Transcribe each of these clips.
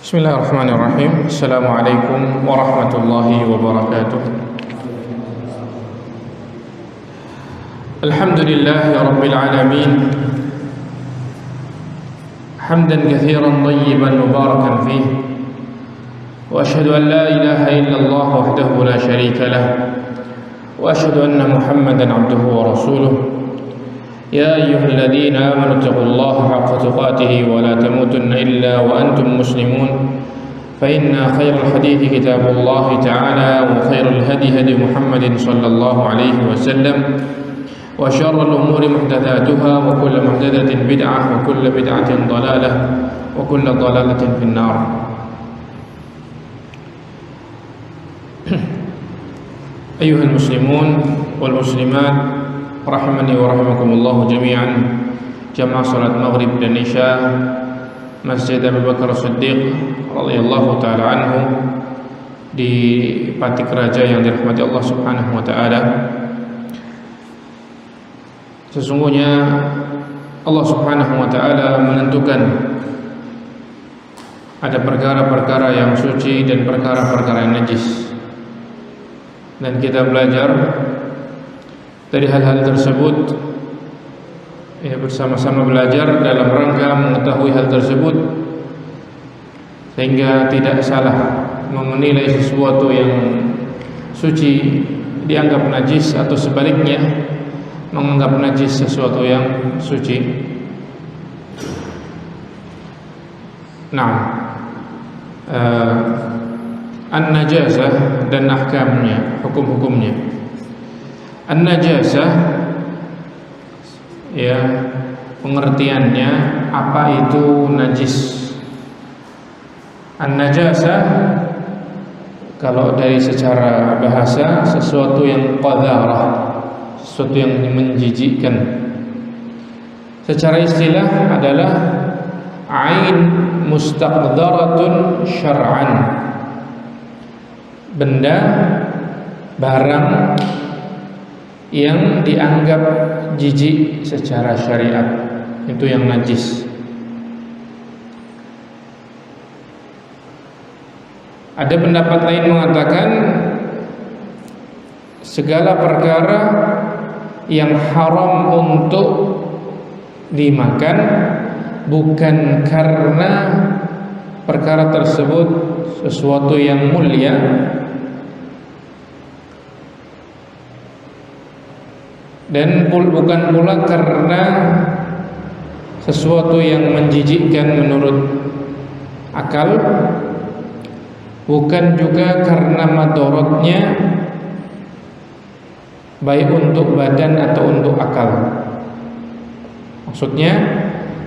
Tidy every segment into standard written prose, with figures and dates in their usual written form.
Bismillahirrahmanirrahim. Assalamualaikum warahmatullahi wabarakatuh. Alhamdulillahi rabbil alamin. Hamdan katsiran thayyiban mubarakan fihi. Wa asyhadu an la ilaha illallah wahdahu la syarika lah. Wa asyhadu anna Muhammadan abduhu wa rasuluh. يا أيها الذين آمنوا اتقوا الله حق تقاته ولا تموتن إلا وأنتم مسلمون فإن خير الحديث كتاب الله تعالى وخير الهدي هدي محمد صلى الله عليه وسلم وشر الأمور محدثاتها وكل محدثة بدعة وكل بدعة ضلالة وكل ضلالة في النار. أيها المسلمون والمسلمات rahimani wa rahimakumullah jami'an, jamaah salat maghrib dan isya Masjid Abu Bakar As-Siddiq radhiyallahu taala anhu di Patik Raja yang dirahmati Allah Subhanahu wa taala. Sesungguhnya Allah Subhanahu wa taala menentukan ada perkara-perkara yang suci dan perkara-perkara yang najis, dan kita belajar dari hal-hal tersebut, bersama-sama belajar dalam rangka mengetahui hal tersebut, sehingga tidak salah menilai sesuatu yang suci dianggap najis atau sebaliknya menganggap najis sesuatu yang suci. Nah, an-najasah dan ahkamnya, hukum-hukumnya. An-najasah, ya, pengertiannya apa itu najis. An-najasah kalau dari secara bahasa sesuatu yang qadarah, sesuatu yang menjijikkan. Secara istilah adalah ain mustaqdaratun syar'an, benda, barang yang dianggap jijik secara syariat, itu yang najis. Ada pendapat lain mengatakan segala perkara yang haram untuk dimakan bukan karena perkara tersebut sesuatu yang mulia, dan bukan pula karena sesuatu yang menjijikkan menurut akal, bukan juga karena madorotnya baik untuk badan atau untuk akal. Maksudnya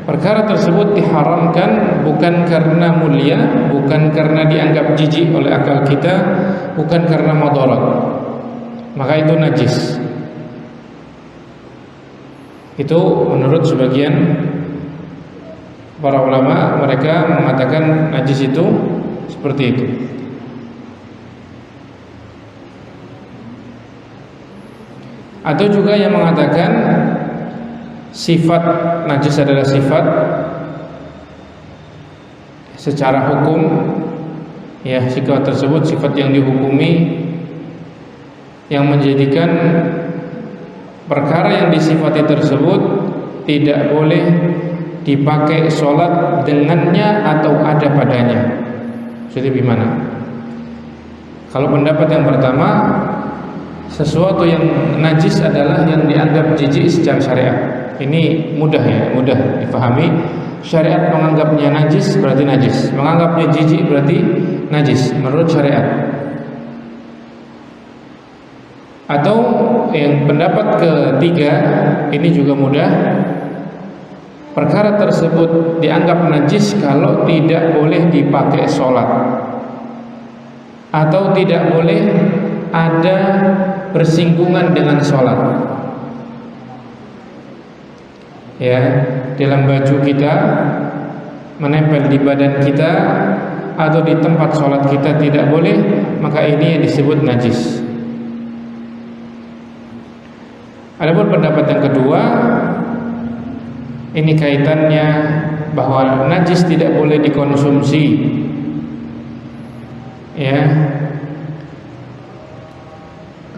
perkara tersebut diharamkan bukan karena mulia, bukan karena dianggap jijik oleh akal kita, bukan karena madorot, maka itu najis. Itu menurut sebagian para ulama, mereka mengatakan najis itu seperti itu. Atau juga yang mengatakan sifat najis adalah sifat secara hukum, ya, sifat tersebut sifat yang dihukumi, yang menjadikan perkara yang disifati tersebut tidak boleh dipakai sholat dengannya atau ada padanya. Jadi gimana? Kalau pendapat yang pertama, sesuatu yang najis adalah yang dianggap jijik secara syariat. Ini mudah, ya, mudah dipahami. Syariat menganggapnya najis berarti najis, menganggapnya jijik berarti najis menurut syariat. Atau yang pendapat ketiga, ini juga mudah. Perkara tersebut dianggap najis kalau tidak boleh dipakai sholat, atau tidak boleh ada bersinggungan dengan sholat. Ya, dalam baju kita, menempel di badan kita, atau di tempat sholat kita tidak boleh, maka ini yang disebut najis. Adapun pendapat yang kedua, ini kaitannya bahwa najis tidak boleh dikonsumsi ya,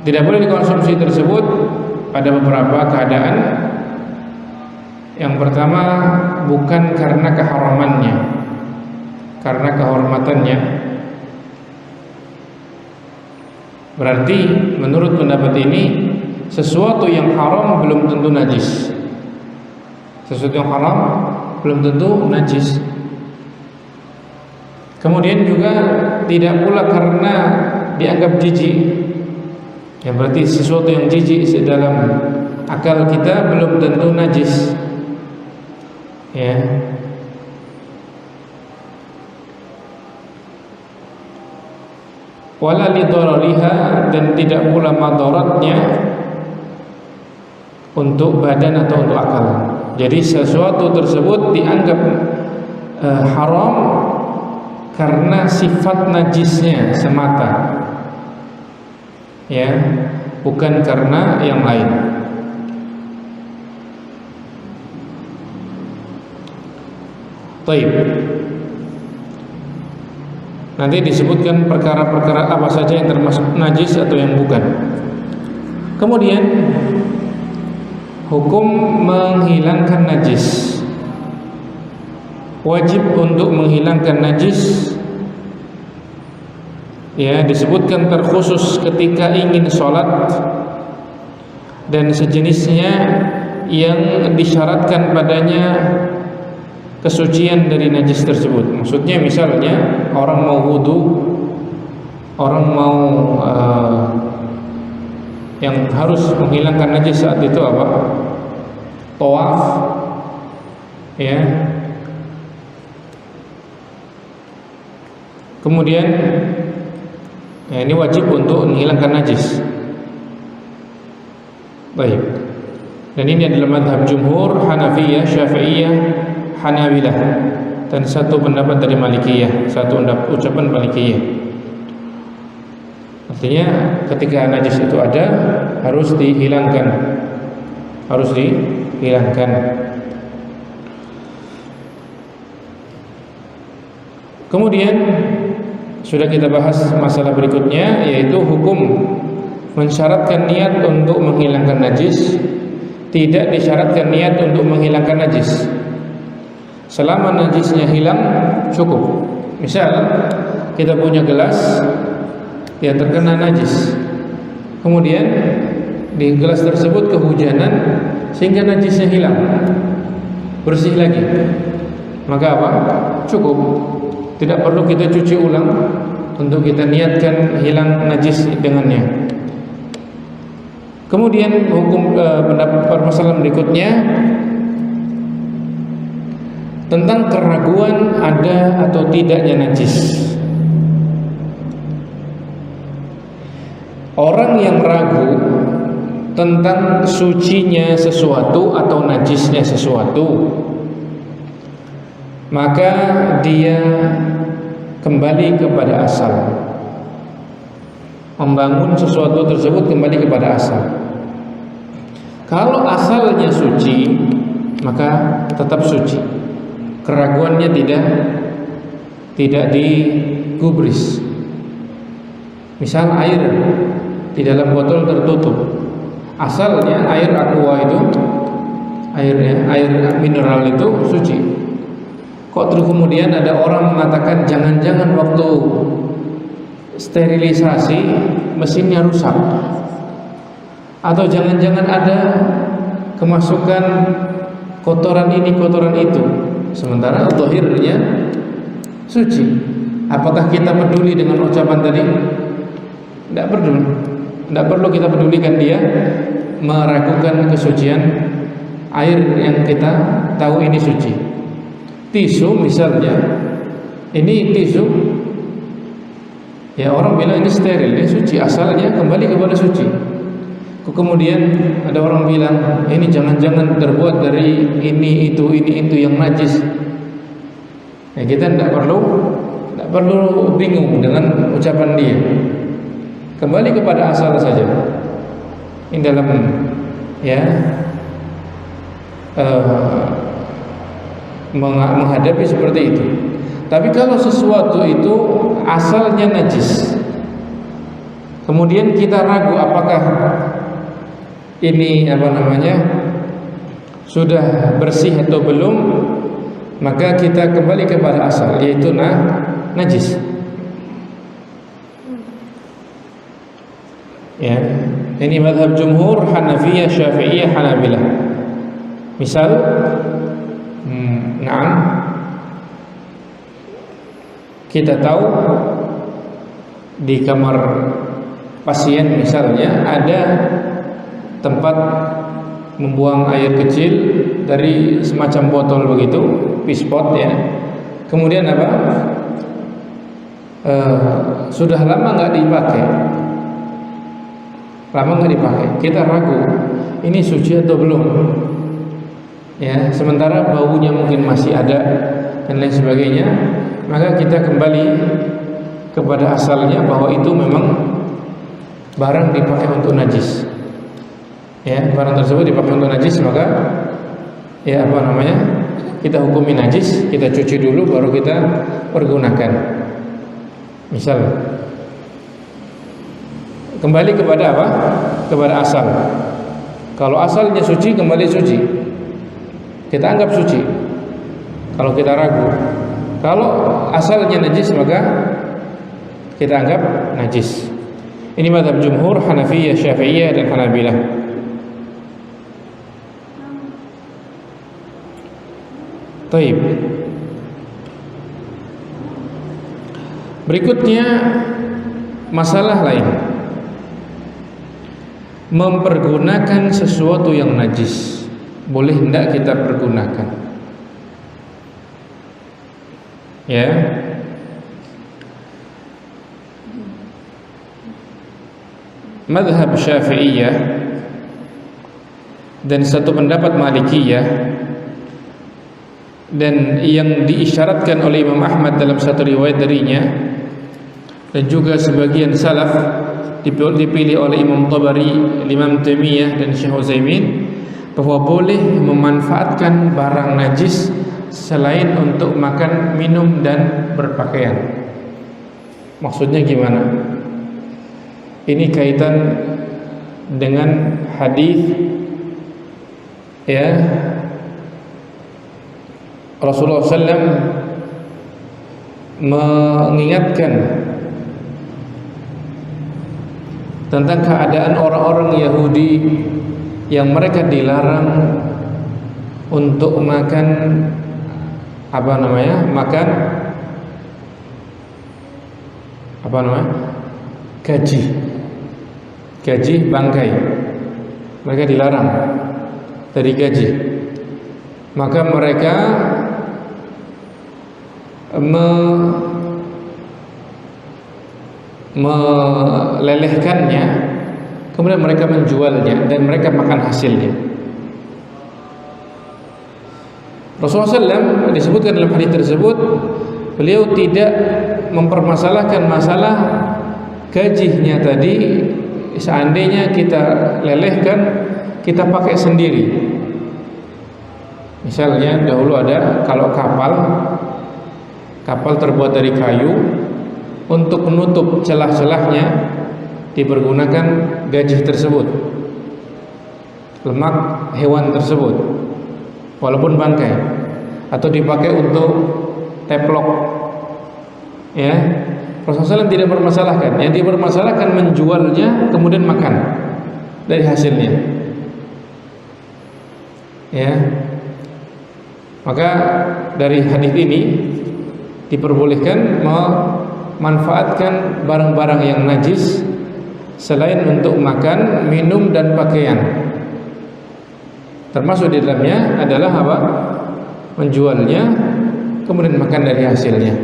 tidak boleh dikonsumsi tersebut pada beberapa keadaan. Yang pertama, bukan karena keharamannya, karena kehormatannya. Berarti menurut pendapat ini, sesuatu yang haram belum tentu najis. Sesuatu yang haram belum tentu najis. Kemudian juga tidak pula karena dianggap jijik. Ya, berarti sesuatu yang jijik dalam akal kita belum tentu najis. Ya. Wala lidarariha, dan tidak pula madaratnya untuk badan atau untuk akal. Jadi sesuatu tersebut dianggap haram karena sifat najisnya semata, ya, bukan karena yang lain. Baik. Nanti disebutkan perkara-perkara apa saja yang termasuk najis atau yang bukan. Kemudian hukum menghilangkan najis. Wajib untuk menghilangkan najis, ya, disebutkan terkhusus ketika ingin sholat dan sejenisnya yang disyaratkan padanya kesucian dari najis tersebut. Maksudnya misalnya orang mau wudu, orang mau yang harus menghilangkan najis saat itu apa? Tawaf, ya. Kemudian ya, ini wajib untuk menghilangkan najis. Baik. Dan ini adalah mazhab jumhur, Hanafiyah, Syafi'iyah, Hanabilah, dan satu pendapat dari Malikiyah, satu ucapan Malikiyah. Artinya ketika najis itu ada harus dihilangkan. Harus dihilangkan. Kemudian sudah kita bahas masalah berikutnya, yaitu hukum mensyaratkan niat untuk menghilangkan najis. Tidak disyaratkan niat untuk menghilangkan najis. Selama najisnya hilang cukup. Misal kita punya gelas yang terkena najis, kemudian di gelas tersebut kehujanan sehingga najisnya hilang, bersih lagi, maka apa? Cukup. Tidak perlu kita cuci ulang untuk kita niatkan hilang najis dengannya. Kemudian hukum permasalahan berikutnya tentang keraguan ada atau tidaknya najis. Orang yang ragu tentang sucinya sesuatu atau najisnya sesuatu, maka dia kembali kepada asal, membangun sesuatu tersebut kembali kepada asal. Kalau asalnya suci, maka tetap suci, keraguannya tidak digubris. Misal air di dalam botol tertutup, asalnya air aqua itu, air mineral itu suci. Kok terus kemudian ada orang mengatakan jangan-jangan waktu sterilisasi mesinnya rusak, atau jangan-jangan ada kemasukan kotoran ini kotoran itu, sementara zahirnya suci. Apakah kita peduli dengan ucapan tadi? Tidak peduli. Tidak perlu kita pedulikan dia meragukan kesucian air yang kita tahu ini suci. Tisu misalnya, ini tisu, ya orang bilang ini steril, ini suci, asalnya kembali kepada suci. Kemudian ada orang bilang ini jangan-jangan terbuat dari ini itu yang najis. Ya, kita tidak perlu bingung dengan ucapan dia. Kembali kepada asal saja. Ini dalam ya menghadapi seperti itu. Tapi kalau sesuatu itu asalnya najis, kemudian kita ragu apakah ini sudah bersih atau belum, maka kita kembali kepada asal, yaitu najis. Ya, ini mazhab jumhur Hanafiyah, Syafi'iyah, Hanabilah. Misal, kita tahu di kamar pasien misalnya ada tempat membuang air kecil dari semacam botol begitu, pispot ya. Kemudian sudah lama nggak dipakai, kita ragu ini suci atau belum. Ya, sementara baunya mungkin masih ada dan lain sebagainya, maka kita kembali kepada asalnya bahwa itu memang barang dipakai untuk najis. Ya, barang tersebut dipakai untuk najis, maka kita hukumi najis, kita cuci dulu baru kita pergunakan. Misal kembali kepada kepada asal. Kalau asalnya suci, kembali suci, kita anggap suci. Kalau kita ragu, kalau asalnya najis, maka kita anggap najis. Ini mazhab jumhur Hanafiyah, Syafi'iyah, dan Hanabilah. Taib. Berikutnya masalah lain, mempergunakan sesuatu yang najis, boleh tidak kita pergunakan? Ya, mazhab Syafi'iyah dan satu pendapat Malikiyah, dan yang diisyaratkan oleh Imam Ahmad dalam satu riwayat darinya, dan juga sebagian salaf dipilih oleh Imam Tabari, Imam Taimiyah, dan Syekh Utsaimin, bahwa boleh memanfaatkan barang najis selain untuk makan, minum, dan berpakaian. Maksudnya gimana? Ini kaitan dengan hadis ya, Rasulullah SAW mengingatkan tentang keadaan orang-orang Yahudi yang mereka dilarang untuk makan gaji bangkai. Mereka dilarang dari gaji, maka mereka melelehkannya, kemudian mereka menjualnya dan mereka makan hasilnya. Rasulullah SAW disebutkan dalam hadis tersebut, beliau tidak mempermasalahkan masalah gajinya tadi. Seandainya kita lelehkan, kita pakai sendiri. Misalnya dahulu ada, kalau kapal terbuat dari kayu, untuk menutup celah-celahnya dipergunakan gaji tersebut, lemak hewan tersebut, walaupun bangkai, atau dipakai untuk teplok. Ya, Rasulullah SAW tidak bermasalahkan. Yang dipermasalahkan menjualnya kemudian makan dari hasilnya. Ya, maka dari hadis ini diperbolehkan memanfaatkan barang-barang yang najis selain untuk makan, minum, dan pakaian. Termasuk di dalamnya adalah menjualnya kemudian makan dari hasilnya.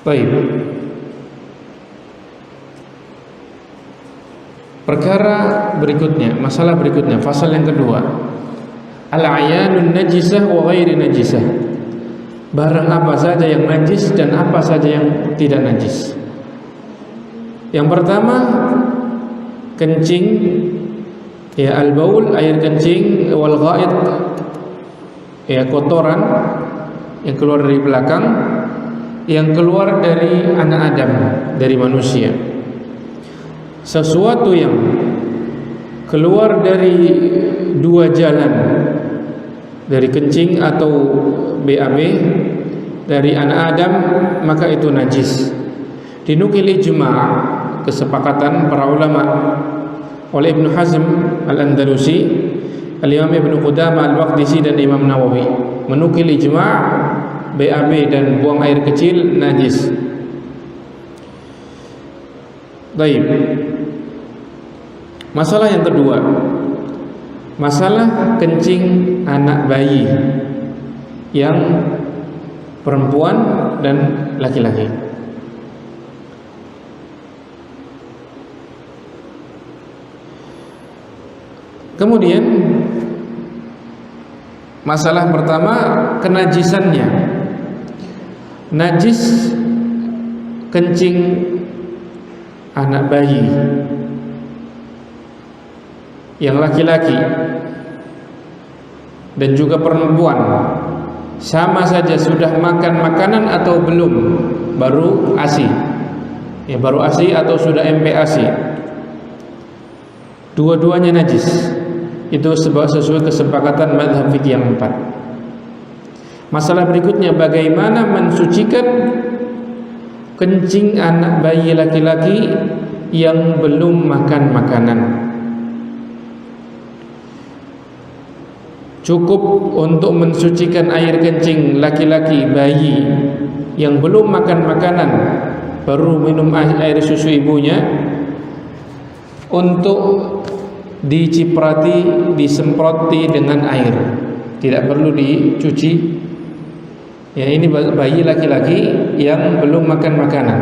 Baik. Perkara berikutnya, masalah berikutnya, fasal yang kedua, al-ayanun najisah wa ghairi najisah. Barang apa saja yang najis dan apa saja yang tidak najis. Yang pertama, kencing Ya, al-baul air kencing, wal ghaid ya kotoran yang keluar dari belakang, yang keluar dari anak Adam, dari manusia. Sesuatu yang keluar dari dua jalan, dari kencing atau BAB, dari anak Adam, maka itu najis. Dinukil ijma', kesepakatan para ulama, oleh Ibnu Hazm Al-Andalusi, Al-Imam Ibnu Qudamah Al-Maqdisi, dan Imam Nawawi, menukil ijma' BAB dan buang air kecil najis. Baik. Masalah yang kedua, masalah kencing anak bayi yang perempuan dan laki-laki. Kemudian masalah pertama, kenajisannya. Najis kencing anak bayi yang laki-laki dan juga perempuan, sama saja sudah makan makanan atau belum, baru ASI, ya baru ASI atau sudah MPASI, dua-duanya najis. Itu sesuai kesepakatan mazhab fikih yang 4. Masalah berikutnya, bagaimana mensucikan kencing anak bayi laki-laki yang belum makan makanan. Cukup untuk mensucikan air kencing laki-laki bayi yang belum makan makanan, baru minum air susu ibunya, untuk diciprati, disemproti dengan air, tidak perlu dicuci. Ya, ini bayi laki-laki yang belum makan makanan.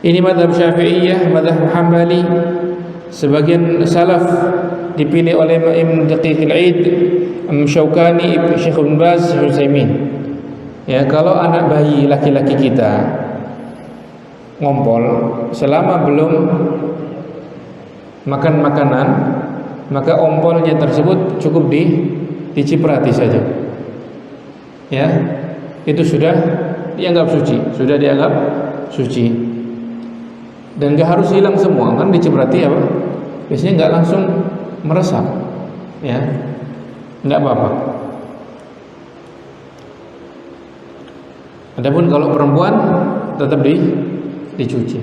Ini mazhab Syafi'iyah, mazhab Hambali. Sebagian salaf dipilih oleh Ibn Daqiq al-Aid, Syaukani, Syekh Ibn Baz, Syekh Utsaimin. Ya, kalau anak bayi laki-laki kita ngompol selama belum makan makanan, maka ompolnya tersebut cukup diciprati saja. Ya, itu sudah dianggap suci, sudah dianggap suci. Dan gak harus hilang semua, kan diciprati apa? Biasanya gak langsung meresap, ya, gak apa-apa. Adapun kalau perempuan tetap dicuci.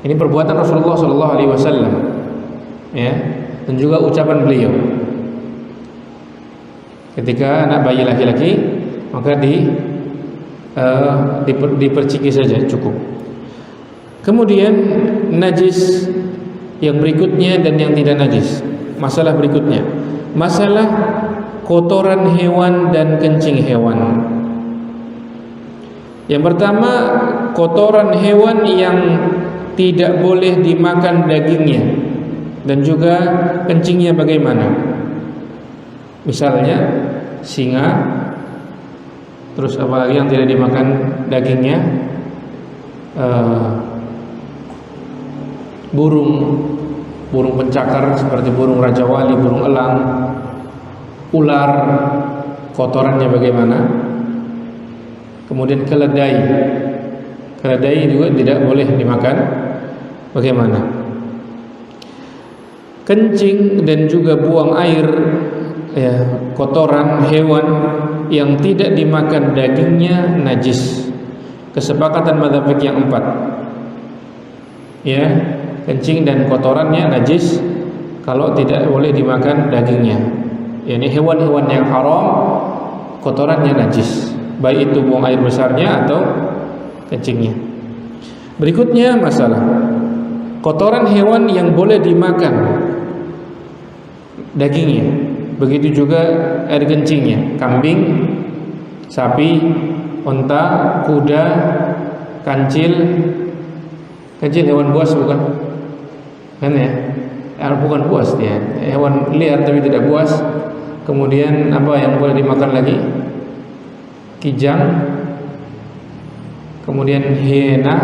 Ini perbuatan Rasulullah SAW, ya, dan juga ucapan beliau. Ketika anak bayi laki-laki, maka diperciki saja cukup. Kemudian najis yang berikutnya dan yang tidak najis. Masalah berikutnya, masalah kotoran hewan dan kencing hewan. Yang pertama, kotoran hewan yang tidak boleh dimakan dagingnya dan juga kencingnya bagaimana. Misalnya singa, terus apalagi yang tidak dimakan dagingnya, burung pencakar seperti burung rajawali, burung elang, ular, kotorannya bagaimana. Kemudian keledai juga tidak boleh dimakan bagaimana. Kencing dan juga buang air, ya, kotoran hewan yang tidak dimakan dagingnya najis. Kesepakatan mazhab fikih yang 4. Ya, kencing dan kotorannya najis kalau tidak boleh dimakan dagingnya. Yani hewan-hewan yang haram, kotorannya najis, baik itu buang air besarnya atau kencingnya. Berikutnya masalah kotoran hewan yang boleh dimakan dagingnya, begitu juga air kencingnya. Kambing, sapi, unta, kuda, kancil hewan buas bukan? Kan ya? Bukan buas dia, hewan liar tapi tidak buas. Kemudian apa yang boleh dimakan lagi? Kijang, kemudian hiena,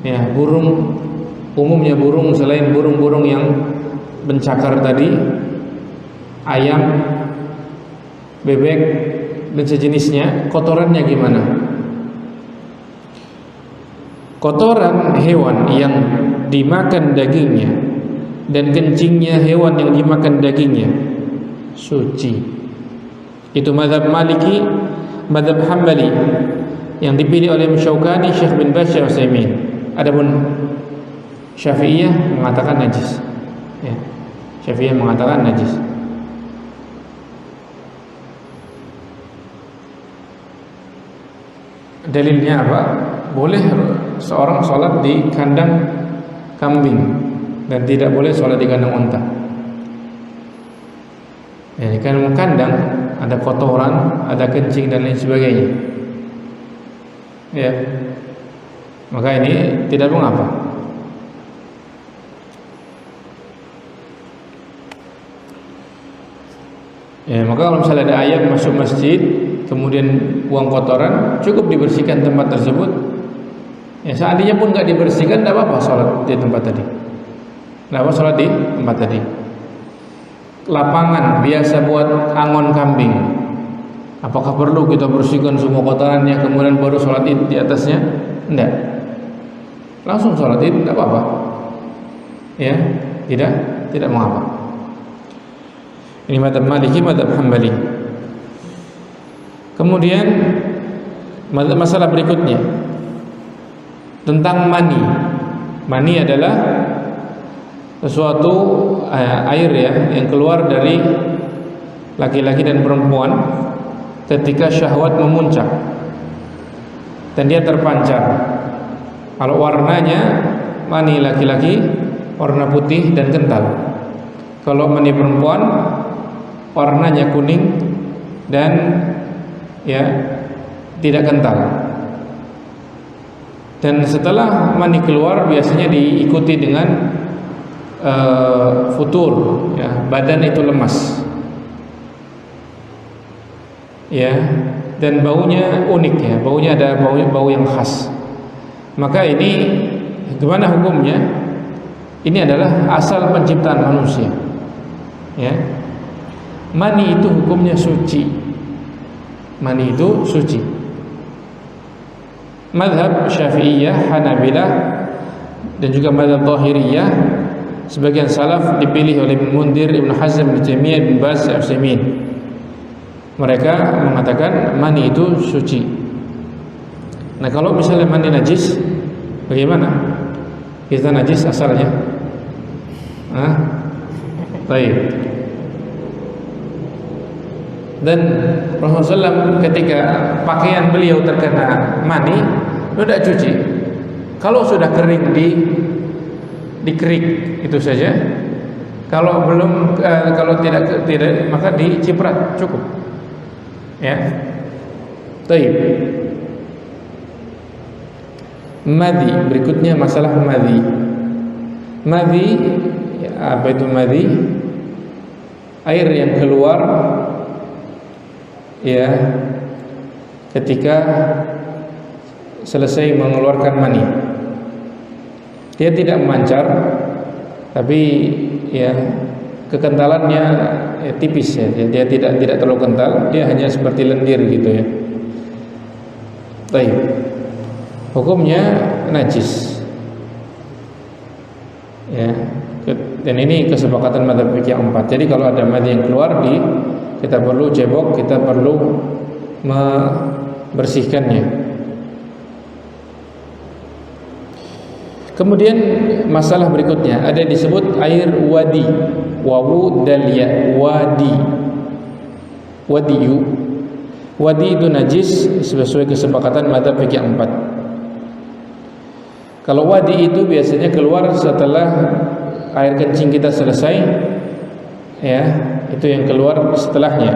Ya, burung, umumnya burung selain burung-burung yang bencakar tadi, ayam, bebek dan sejenisnya, kotorannya gimana? Kotoran hewan yang dimakan dagingnya dan kencingnya hewan yang dimakan dagingnya suci. Itu mazhab Maliki, mazhab Hambali yang dipilih oleh Syaukani, Syekh bin Baz, Syekh Utsaimin. Adapun Syafi'iyah mengatakan najis. Ya. Syafi'iyah mengatakan najis. Dalilnya apa? Boleh seorang sholat di kandang kambing dan tidak boleh sholat di kandang unta. Ya, di kandang ada kotoran, ada kencing dan lain sebagainya. Ya, maka ini tidak mengapa. Ya, maka kalau misalnya ada ayam masuk masjid kemudian buang kotoran, cukup dibersihkan tempat tersebut. Ya, seandainya pun nggak dibersihkan, tidak apa-apa sholat di tempat tadi. Tidak apa sholat di tempat tadi. Lapangan biasa buat angon kambing, apakah perlu kita bersihkan semua kotorannya kemudian baru sholat id di atasnya? Tidak. Langsung sholat id, tidak apa-apa. Ya, tidak mengapa. Ini mazhab Maliki, mazhab Hambali. Kemudian masalah berikutnya tentang mani. Mani adalah sesuatu air ya yang keluar dari laki-laki dan perempuan ketika syahwat memuncak dan dia terpancar. Kalau warnanya mani laki-laki warna putih dan kental. Kalau mani perempuan warnanya kuning dan ya tidak kental. Dan setelah mani keluar biasanya diikuti dengan futur, ya, badan itu lemas, ya, dan baunya unik, ya, baunya ada bau yang khas. Maka ini gimana hukumnya? Ini adalah asal penciptaan manusia, ya. Mani itu hukumnya suci. Mani itu suci. Mazhab Syafi'iyah, Hanabilah dan juga mazhab Zahiriyah, sebagian salaf dipilih oleh Ibnu Mundir, Ibnu Hazm, Ibnu Taimiyah, Ibnu Baz, Utsaimin. Mereka mengatakan mani itu suci. Nah, kalau misalnya mani najis, bagaimana? Kita najis asalnya? Baik. Dan Rasulullah SAW ketika pakaian beliau terkena mani, sudah cuci. Kalau sudah kering dikerik itu saja. Kalau belum, kalau tidak maka diciprat cukup. Ya. Baik. Madhi, berikutnya masalah madhi. Madhi, ya, apa itu madhi? Air yang keluar ya ketika selesai mengeluarkan mani. Dia tidak memancar, tapi ya kekentalannya ya, tipis ya. Dia tidak terlalu kental, dia hanya seperti lendir gitu ya. Baik. Hukumnya najis. Ya. Dan ini kesepakatan mazhab fikih yang 4. Jadi kalau ada mani yang keluar kita perlu cebok, kita perlu membersihkannya. Kemudian masalah berikutnya ada disebut air wadi, wawu dal ya, wadi, wadiyu. Wadi itu najis sesuai kesepakatan mazhab fikih 4. Kalau wadi itu biasanya keluar setelah air kencing kita selesai, ya, itu yang keluar setelahnya.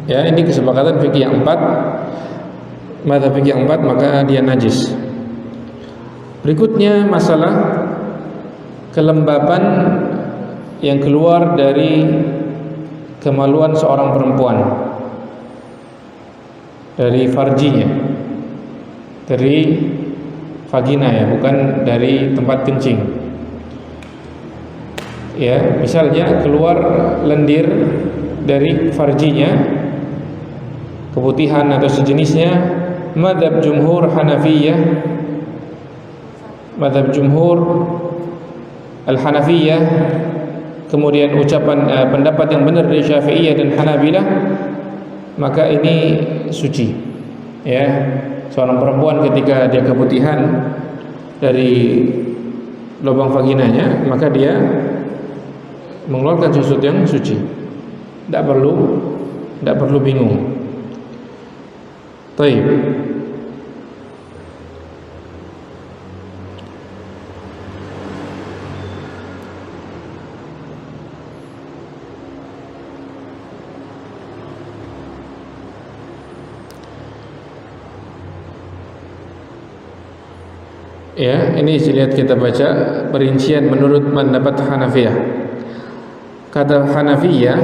Ya, ini kesepakatan fikih yang 4, mazhab fikih yang 4, maka dia najis. Berikutnya masalah kelembapan yang keluar dari kemaluan seorang perempuan. dari farjinya, dari vagina ya, bukan dari tempat kencing. Ya, misalnya keluar lendir dari farjinya, keputihan atau sejenisnya, mazhab jumhur Hanafiyah, mazhab jumhur Al-Hanafiyah, kemudian ucapan pendapat yang benar dari Syafi'iyah dan Hanabilah, maka ini suci. Ya, seorang perempuan ketika dia keputihan dari lubang vaginanya, maka dia mengeluarkan sesuatu yang suci. Tidak perlu bingung. Baik. Ya, ini lihat kita baca perincian menurut pendapat Hanafiyah. Kata Hanafiyah,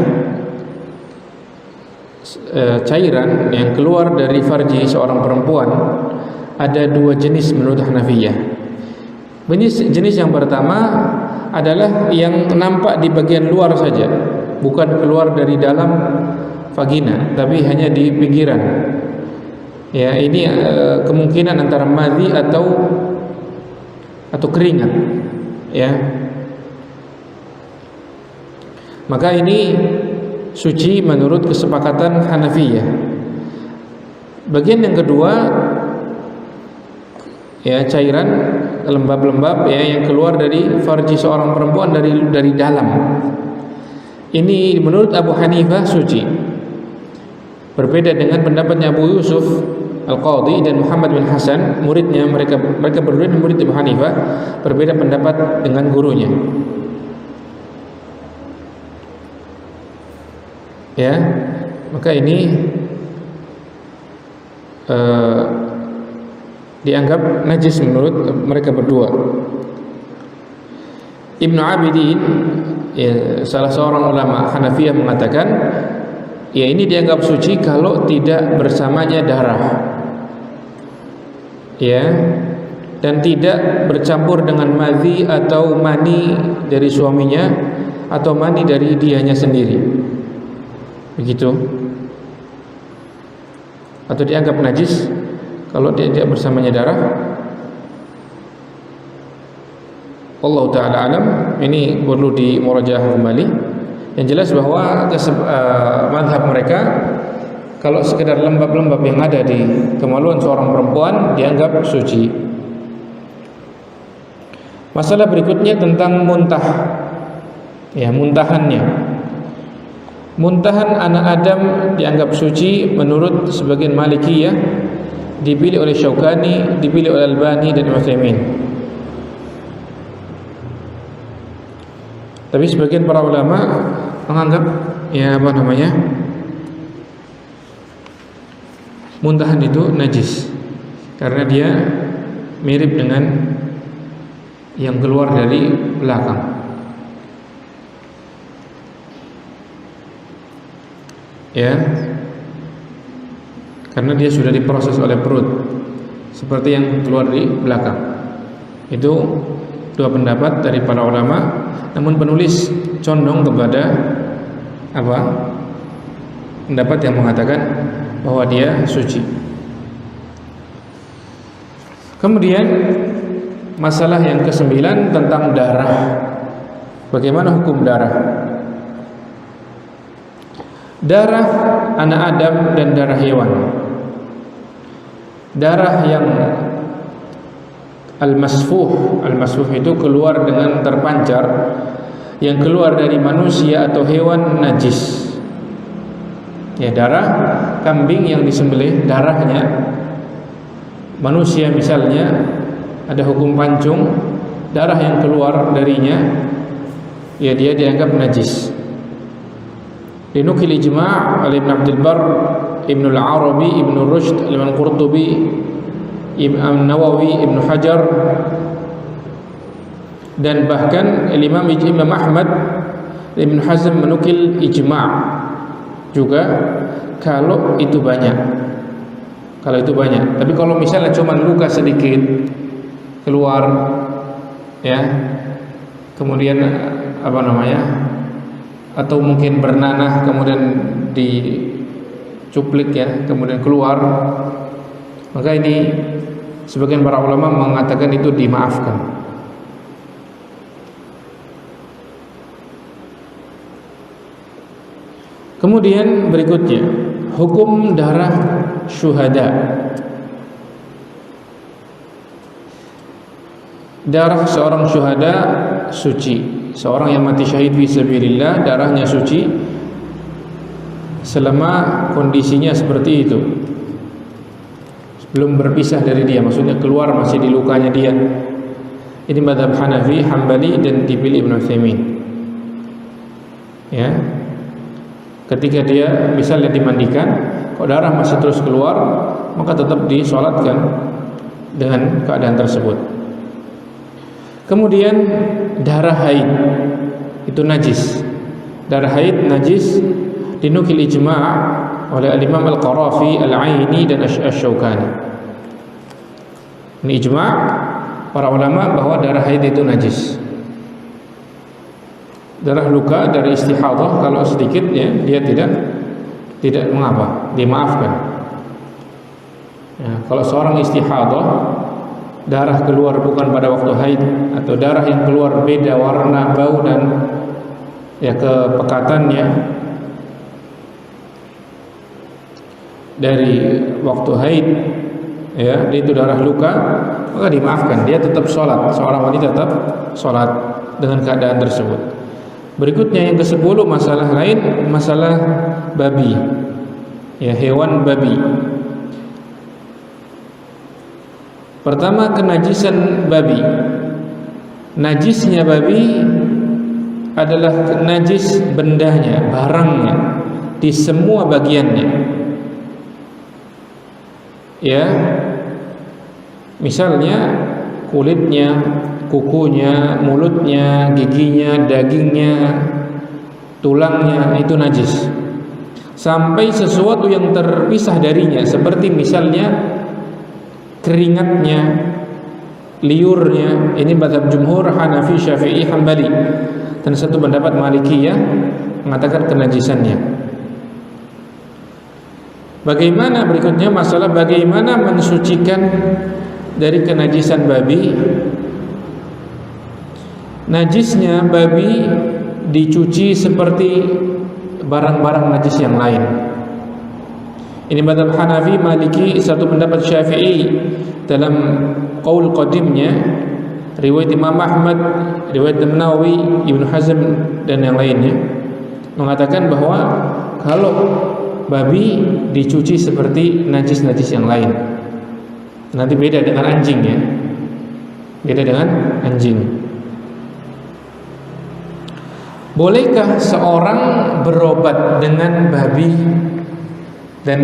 cairan yang keluar dari farji seorang perempuan ada dua jenis menurut Hanafiyah. Jenis yang pertama adalah yang nampak di bagian luar saja, bukan keluar dari dalam vagina, tapi hanya di pinggiran. Ya, ini kemungkinan antara madhi atau keringat. Ya, maka ini suci menurut kesepakatan Hanafiyah. Bagian yang kedua, ya, cairan lembab-lembab ya yang keluar dari farji seorang perempuan dari dalam. Ini menurut Abu Hanifah suci. Berbeda dengan pendapatnya Abu Yusuf Al-Qadhi dan Muhammad bin Hasan, muridnya, mereka berdua murid Abu Hanifah, berbeda pendapat dengan gurunya. Ya, maka ini dianggap najis menurut mereka berdua. Ibnu Abidin, ya, salah seorang ulama Hanafiyah, mengatakan, ya, ini dianggap suci kalau tidak bersamanya darah, ya, dan tidak bercampur dengan madhi atau mani dari suaminya atau mani dari dianya sendiri. Begitu. Atau dianggap najis kalau dia tidak bersamanya darah. Allah Ta'ala alam, ini perlu dimurajaah kembali. Yang jelas bahwa mazhab mereka, kalau sekedar lembab-lembab yang ada di kemaluan seorang perempuan dianggap suci. Masalah berikutnya tentang muntah. Ya, muntahannya. Muntahan anak Adam dianggap suci menurut sebagian Malikiyah, dipilih oleh Syaukani, dipilih oleh Albani dan Utsaimin. Tapi sebagian para ulama menganggap, ya, muntahan itu najis karena dia mirip dengan yang keluar dari belakang. Ya, karena dia sudah diproses oleh perut seperti yang keluar di belakang. Itu dua pendapat dari para ulama, namun penulis condong kepada pendapat yang mengatakan bahwa dia suci. Kemudian masalah yang ke-9 tentang darah. Bagaimana hukum darah? Darah anak Adam dan darah hewan. Darah yang al-masfuh itu keluar dengan terpancar, yang keluar dari manusia atau hewan najis. Ya, darah kambing yang disembelih, darahnya. Manusia misalnya ada hukum pancung, darah yang keluar darinya, ya, dia dianggap najis. Dinukil ijma' oleh Ibn Abdul Barr, Ibn al-Arabi, Ibn Rushd, Imam Qurtubi, Imam Nawawi, Ibn Hajar, dan bahkan Imam Ahmad, Ibn Hazm menukil ijma' juga kalau itu banyak. kalau itu banyak. Tapi kalau misalnya cuma luka sedikit keluar, ya, kemudian apa namanya, atau mungkin bernanah kemudian dicuplik, ya, kemudian keluar, maka ini sebagian para ulama mengatakan itu dimaafkan. Kemudian berikutnya, hukum darah syuhada. Darah seorang syuhada suci. Seorang yang mati syahid fi sabilillah, darahnya suci selama kondisinya seperti itu, belum berpisah dari dia, maksudnya keluar masih di lukanya dia. Ini mazhab Hanafi, Hambali, dan dipilih Ibnu Utsaimin. Ya, ketika dia misalnya dimandikan, kok darah masih terus keluar, maka tetap disolatkan dengan keadaan tersebut. Kemudian darah haid itu najis. Darah haid najis dinukil ijma' oleh al-Imam Al-Qarafi, Al-Aini, dan Asy-Syaukani. Ini ijma' para ulama bahwa darah haid itu najis. Darah luka dari istihadah kalau sedikitnya dia tidak mengapa, dimaafkan. Ya, kalau seorang istihadah, darah keluar bukan pada waktu haid, atau darah yang keluar beda warna, bau, dan ya kepekatannya dari waktu haid, ya, itu darah luka, maka dimaafkan, dia tetap sholat. Seorang wanita tetap sholat dengan keadaan tersebut. Berikutnya yang ke-10, masalah lain, masalah babi, ya, hewan babi. Pertama, kenajisan babi. Najisnya babi adalah najis bendanya, barangnya, di semua bagiannya. Ya, misalnya kulitnya, kukunya, mulutnya, giginya, dagingnya, tulangnya, itu najis. Sampai sesuatu yang terpisah darinya, seperti misalnya keringatnya, liurnya. Ini mazhab jumhur Hanafi, Syafi'i, Hambali, dan satu pendapat Malikiyah mengatakan kenajisannya. Bagaimana berikutnya, masalah bagaimana mensucikan dari kenajisan babi. Najisnya babi dicuci seperti barang-barang najis yang lain. Ini mazhab Hanafi, Maliki, satu pendapat Syafi'i dalam qaul qadimnya, riwayat Imam Ahmad, riwayat Nawawi, Ibnu Hazm, dan yang lainnya mengatakan bahwa kalau babi dicuci seperti najis-najis yang lain. Nanti beda dengan anjing, ya, beda dengan anjing. Bolehkah seorang berobat dengan babi dan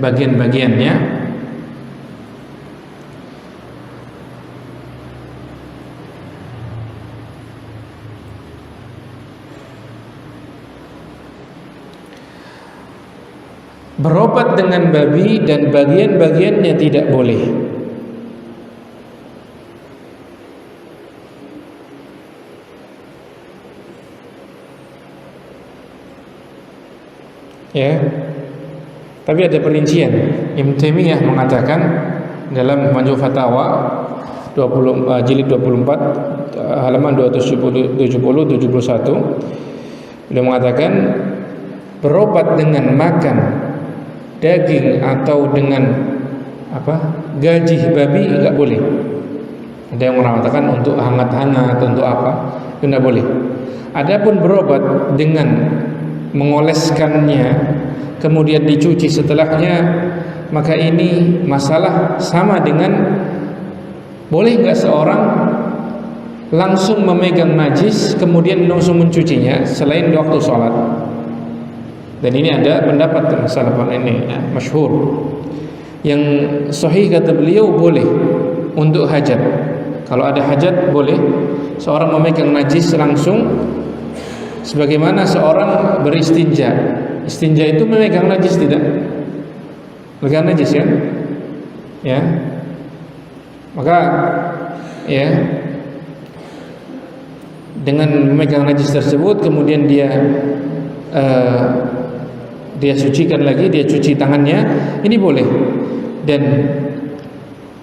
bagian-bagiannya? Berobat dengan babi dan bagian-bagiannya tidak boleh. Ya, tapi ada perincian. Ibnu Taimiyah mengatakan dalam Majmu' Fatawa jilid 24 halaman 270-71, beliau mengatakan berobat dengan makan daging atau dengan gaji babi enggak boleh. Ada yang mengatakan untuk hangat-hangat, untuk apa, itu enggak boleh. Adapun berobat dengan mengoleskannya kemudian dicuci setelahnya, maka ini masalah sama dengan boleh enggak seorang langsung memegang najis kemudian langsung mencucinya selain di waktu sholat. Dan ini ada pendapat masalah ini, masyhur. Yang sahih kata beliau boleh untuk hajat. Kalau ada hajat boleh seorang memegang najis langsung, sebagaimana seorang beristinja. Istinja itu memegang najis tidak? Memegang najis, ya. ya, maka ya dengan memegang najis tersebut kemudian dia sucikan lagi, dia cuci tangannya, ini boleh. Dan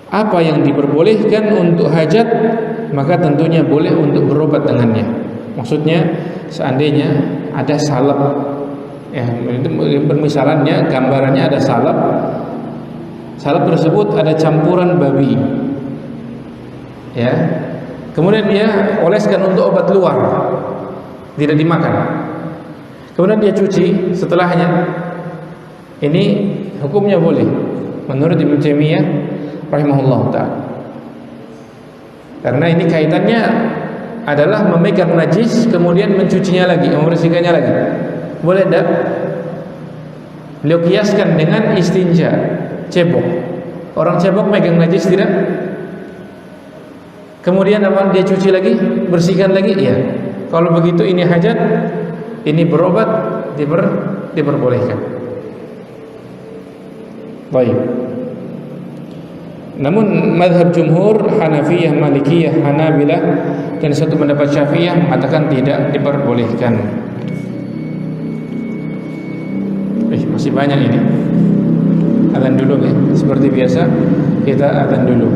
apa yang diperbolehkan untuk hajat, maka tentunya boleh untuk berobat dengannya. Maksudnya seandainya ada salep, ya itu permisalannya, gambarannya ada salep. Salep tersebut ada campuran babi, ya. Kemudian dia oleskan untuk obat luar, tidak dimakan. Kemudian dia cuci setelahnya. Ini hukumnya boleh menurut Ibnu Taimiyah rahimahullah ta'ala. Karena ini kaitannya adalah memegang najis kemudian mencucinya lagi, membersihkannya lagi. Boleh tidak? Beliau kiaskan dengan istinja, cebok. Orang cebok megang najis tidak? Kemudian apa? Dia cuci lagi, bersihkan lagi, ya. Kalau begitu ini hajat, ini berobat, diperbolehkan. Baik. Namun mazhab jumhur Hanafiyah, Malikiyah, Hanabilah dan satu pendapat Syafi'iyah mengatakan tidak diperbolehkan. Masih banyak ini. Adzan dulu ya. Seperti biasa kita adzan dulu.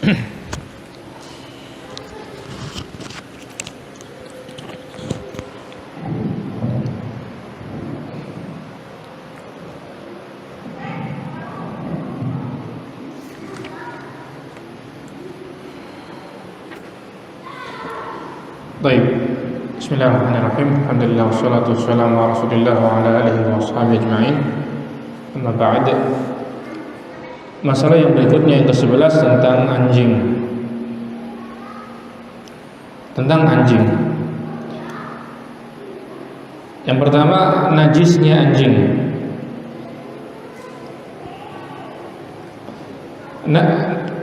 Baik. Bismillahirrahmanirrahim. Alhamdulillah wassalatu wassalamu ala Rasulillah wa ala alihi wa washabihi ajma'in. Amma ba'd. Masalah yang berikutnya yang ke-11 tentang anjing. Tentang anjing. Yang pertama, najisnya anjing.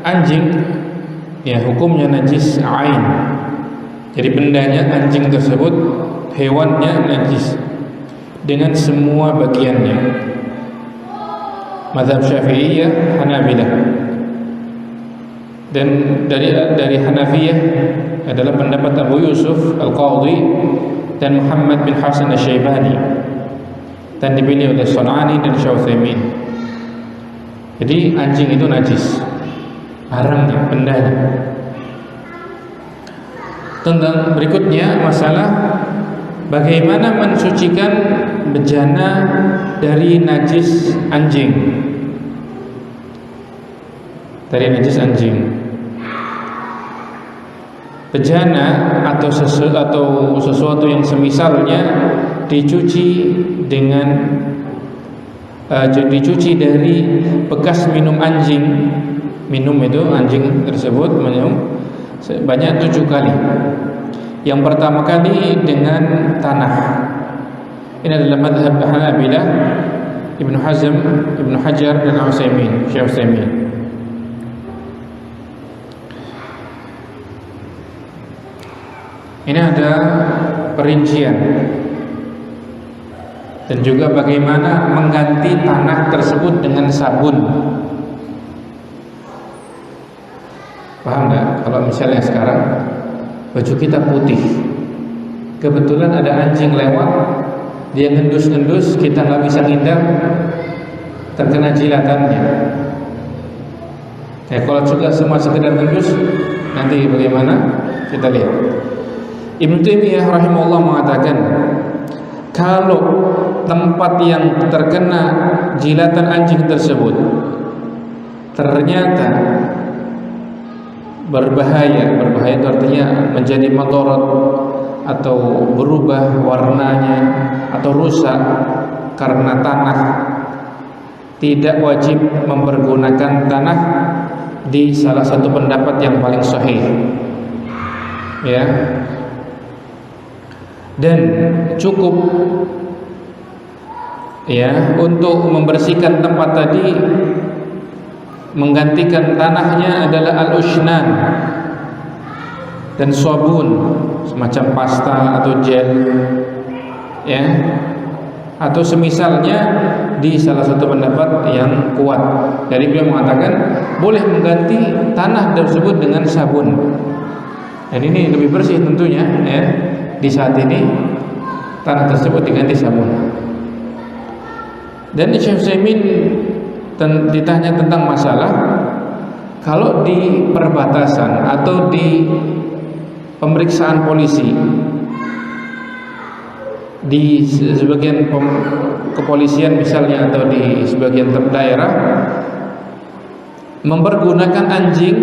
Anjing ya hukumnya najis ain. Jadi bendanya anjing tersebut, hewannya najis dengan semua bagiannya. Mazhab Syafi'iyah, Hanabilah. Dan dari Hanafiyah adalah pendapat Abu Yusuf Al-Qadhi dan Muhammad bin Hasan Asy-Syaibani, dan dipilih oleh Sun'ani dan Syauthaimin. Jadi anjing itu najis, barangnya, bendanya. Tentang berikutnya masalah bagaimana mensucikan bejana dari najis anjing. Dari najis anjing. Bejana atau sesuatu yang semisalnya dicuci dari bekas minum anjing. Minum itu anjing tersebut minum sebanyak 7 kali. Yang pertama kali dengan tanah. Ini adalah mazhab Hanabilah, Ibnu Hazm, Ibnu Hajar dan Syekh Utsaimin. Ini ada perincian dan juga bagaimana mengganti tanah tersebut dengan sabun. Paham nggak? Kalau misalnya sekarang baju kita putih, kebetulan ada anjing lewat, dia ngendus-ngendus, kita nggak bisa ngindar, terkena jilatannya. Ya kalau juga semua sekedar ngendus, nanti bagaimana? Kita lihat. Ibnu Taimiyah rahimahullah mengatakan, kalau tempat yang terkena jilatan anjing tersebut ternyata berbahaya itu artinya menjadi madarat atau berubah warnanya atau rusak karena tanah, tidak wajib mempergunakan tanah di salah satu pendapat yang paling sahih, ya. Dan cukup ya untuk membersihkan tempat tadi, menggantikan tanahnya adalah al-ushnan dan sabun, semacam pasta atau gel, ya, atau semisalnya di salah satu pendapat yang kuat. Jadi beliau mengatakan boleh mengganti tanah tersebut dengan sabun, dan ini lebih bersih tentunya, ya. Di saat ini tanah tersebut diganti sabun. Dan Syekh Utsaimin ditanya tentang masalah kalau di perbatasan atau di pemeriksaan polisi, di sebagian kepolisian misalnya atau di sebagian daerah mempergunakan anjing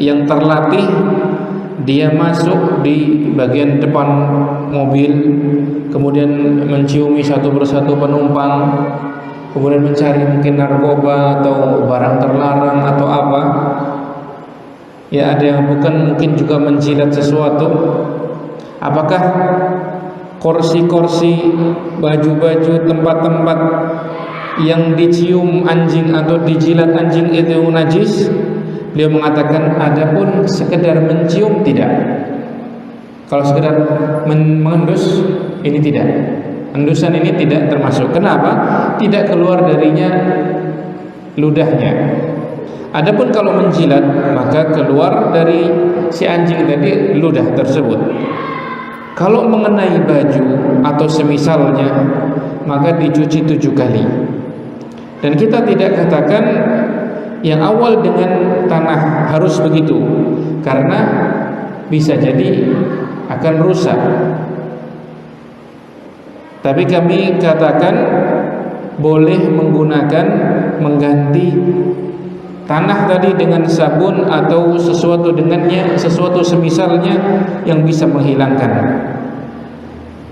yang terlatih, dia masuk di bagian depan mobil, kemudian menciumi satu persatu penumpang, kemudian mencari mungkin narkoba atau barang terlarang atau apa, ya ada yang bukan, mungkin juga menjilat sesuatu. Apakah kursi-kursi, baju-baju, tempat-tempat yang dicium anjing atau dijilat anjing itu najis? Beliau mengatakan adapun sekedar mencium tidak. Kalau sekedar mengendus ini tidak. Endusan ini tidak termasuk. Kenapa? Tidak keluar darinya ludahnya. Adapun kalau menjilat, maka keluar dari si anjing tadi ludah tersebut. Kalau mengenai baju atau semisalnya, maka dicuci 7 kali. Dan kita tidak katakan yang awal dengan tanah harus begitu, karena bisa jadi akan rusak. Tapi kami katakan boleh mengganti tanah tadi dengan sabun atau sesuatu dengannya, sesuatu semisalnya yang bisa menghilangkan.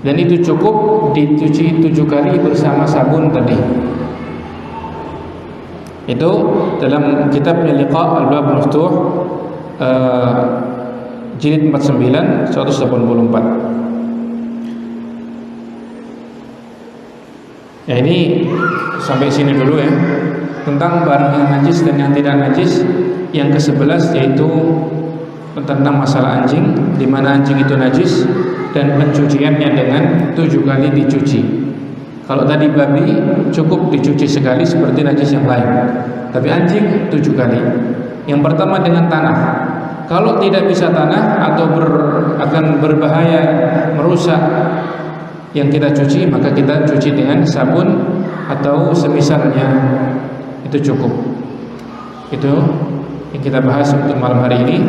Dan itu cukup dicuci 7 kali bersama sabun tadi. Itu dalam kitabnya Liqa Al-Bab Maftuh jilid 49 184. Ya, ini sampai sini dulu ya, tentang barang yang najis dan yang tidak najis. Yang ke-11 yaitu tentang masalah anjing, di mana anjing itu najis dan pencuciannya dengan 7 kali dicuci. Kalau tadi babi cukup dicuci sekali seperti najis yang lain, tapi anjing 7 kali. Yang pertama dengan tanah. Kalau tidak bisa tanah atau akan berbahaya, merusak yang kita cuci, maka kita cuci dengan sabun atau semisalnya. Itu cukup. Itu yang kita bahas untuk malam hari ini.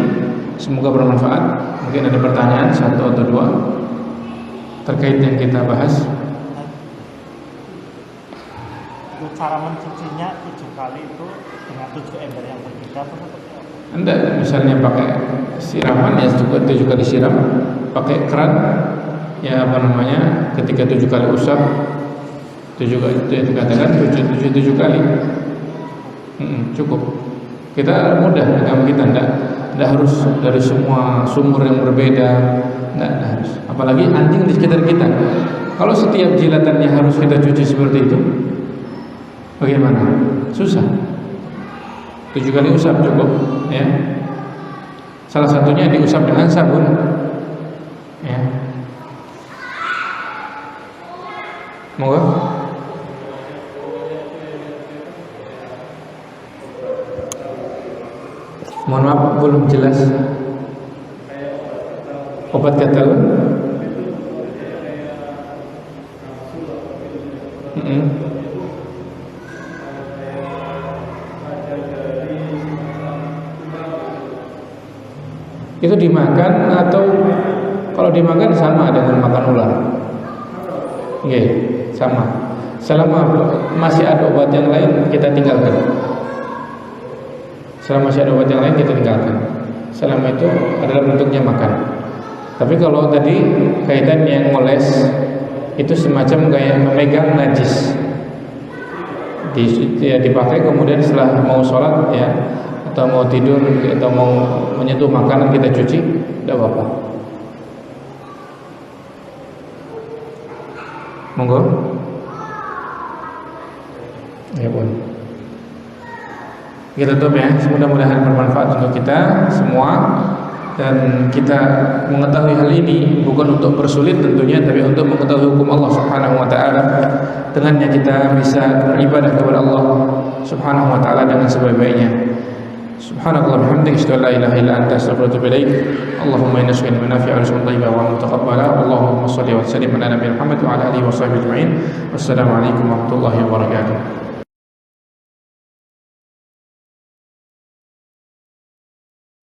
Semoga bermanfaat. Mungkin ada pertanyaan 1 atau 2 terkait yang kita bahas. Itu cara mencucinya 7 kali itu dengan 7 ember yang berbeda atau seperti apa? Anda misalnya pakai siraman ya cukup 7 kali siram, pakai keran ya ketika 7 kali usap 7 kali itu dikatakan 7 kali. Cukup. Kita mudah agama kita, tidak harus dari semua sumur yang berbeda, tidak harus. Apalagi anjing di sekitar kita. Kalau setiap jilatannya harus kita cuci seperti itu, bagaimana? Susah. 7 kali usap cukup, ya. Salah satunya diusap dengan sabun, ya. Moga. Mohon maaf belum jelas. Obat gatal. Itu dimakan atau kalau dimakan sama dengan makan ular? Oke, sama. Selama masih ada obat yang lain kita tinggalkan. Selama masih ada obat yang lain kita tinggalkan. Selama itu adalah bentuknya makan. Tapi kalau tadi kaitan yang ngoles, itu semacam kayak memegang najis. Dipakai kemudian setelah mau sholat ya, atau mau tidur atau mau menyentuh makanan kita cuci, tidak apa-apa. Monggo. Ya pun. Kita tutup ya. Mudah-mudahan bermanfaat untuk kita semua dan kita mengetahui hal ini bukan untuk bersulit tentunya, tapi untuk mengetahui hukum Allah Subhanahu wa taala. Dengannya kita bisa beribadah kepada Allah Subhanahu wa taala dengan sebaik-baiknya. Subhanakallah bihamdika asyhadu an la ilaha illa anta astaghfiruka wa atubu ilaik. Allahumma inna nas'aluka ilman nafi'an wa rizqan thayyiban wa 'amalan mutaqabbala. Allahumma shalli wa sallim ala nabiyyina Muhammad wa ala alihi wa sahbihi ajma'in. Wassalamu alaikum warahmatullahi wabarakatuh.